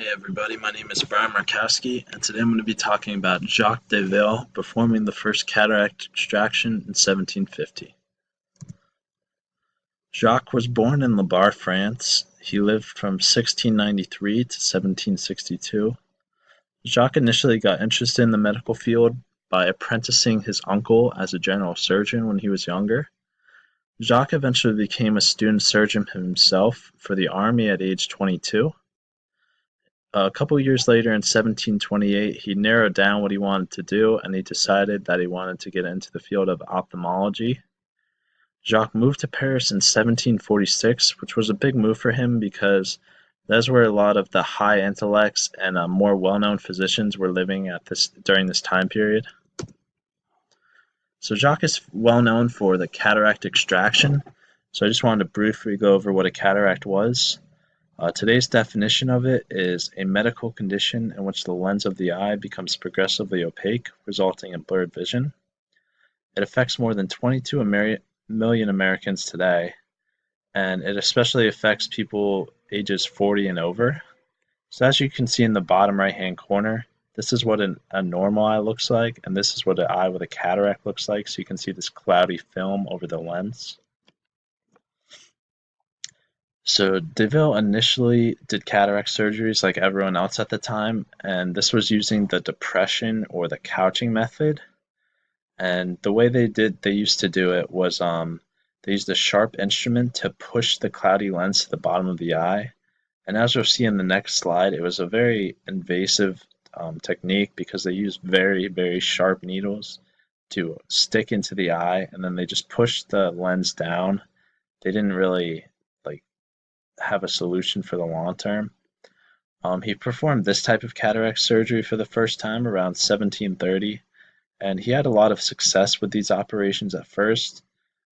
Hey everybody, my name is Brian Markowski, and today I'm going to be talking about Jacques Daviel performing the first cataract extraction in 1750. Jacques was born in Le Bar, France. He lived from 1693 to 1762. Jacques initially got interested in the medical field by apprenticing his uncle as a general surgeon when he was younger. Jacques eventually became a student surgeon himself for the army at age 22. A couple years later, in 1728, he narrowed down what he wanted to do, and he decided that he wanted to get into the field of ophthalmology. Jacques moved to Paris in 1746, which was a big move for him because that's where a lot of the high intellects and more well-known physicians were living at this during this time period. So Jacques is well known for the cataract extraction. So I just wanted to briefly go over what a cataract was. Today's definition of it is a medical condition in which the lens of the eye becomes progressively opaque, resulting in blurred vision. It affects more than 22 million Americans today, and it especially affects people ages 40 and over. So as you can see in the bottom right-hand corner, this is what a normal eye looks like, and this is what an eye with a cataract looks like. So you can see this cloudy film over the lens. So Daviel initially did cataract surgeries like everyone else at the time, and this was using the depression or the couching method. And the way they used to do it was they used a sharp instrument to push the cloudy lens to the bottom of the eye. And as you'll see in the next slide, it was a very invasive technique because they used very, very sharp needles to stick into the eye, and then they just pushed the lens down. They didn't really have a solution for the long term. He performed this type of cataract surgery for the first time around 1730, and he had a lot of success with these operations at first,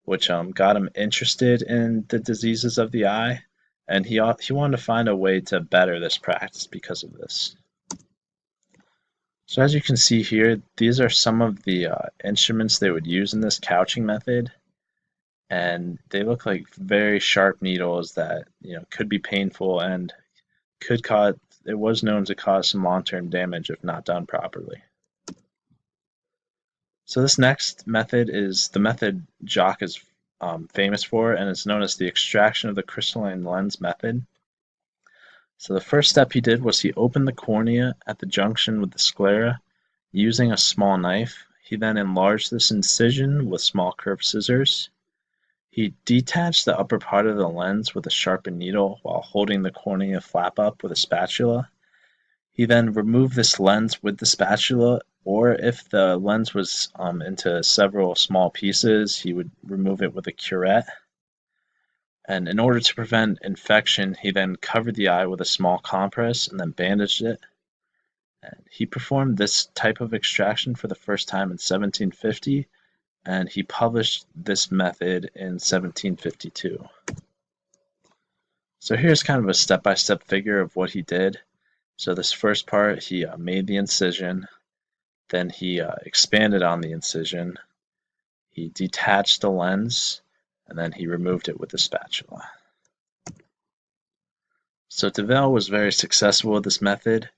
which got him interested in the diseases of the eye, and he wanted to find a way to better this practice because of this. So as you can see here, these are some of the instruments they would use in this couching method. And they look like very sharp needles that could be painful and could cause. It was known to cause some long-term damage if not done properly. So this next method is the method Jacque is famous for, and it's known as the extraction of the crystalline lens method. So the first step he did was he opened the cornea at the junction with the sclera using a small knife. He then enlarged this incision with small curved scissors. He detached the upper part of the lens with a sharpened needle while holding the cornea flap up with a spatula. He then removed this lens with the spatula, or if the lens was into several small pieces, he would remove it with a curette. And in order to prevent infection, he then covered the eye with a small compress and then bandaged it. And he performed this type of extraction for the first time in 1750. And he published this method in 1752. So here's kind of a step-by-step figure of what he did. So this first part, he made the incision, then he expanded on the incision, he detached the lens, and then he removed it with the spatula. So Daviel was very successful with this method.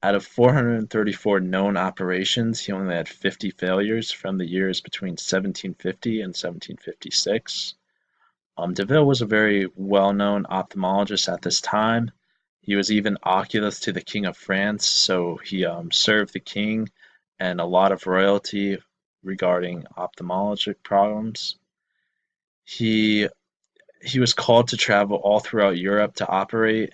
Out of 434 known operations, he only had 50 failures from the years between 1750 and 1756. Daviel was a very well-known ophthalmologist at this time. He was even oculist to the King of France, so he served the king and a lot of royalty regarding ophthalmologic problems. He was called to travel all throughout Europe to operate,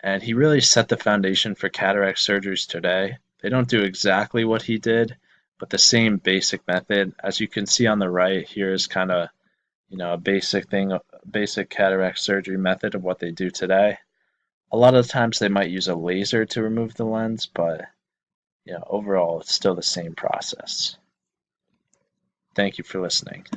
and he really set the foundation for cataract surgeries today. They don't do exactly what he did, but the same basic method. As you can see on the right, here is kind of a basic cataract surgery method of what they do today. A lot of times they might use a laser to remove the lens, but overall it's still the same process. Thank you for listening.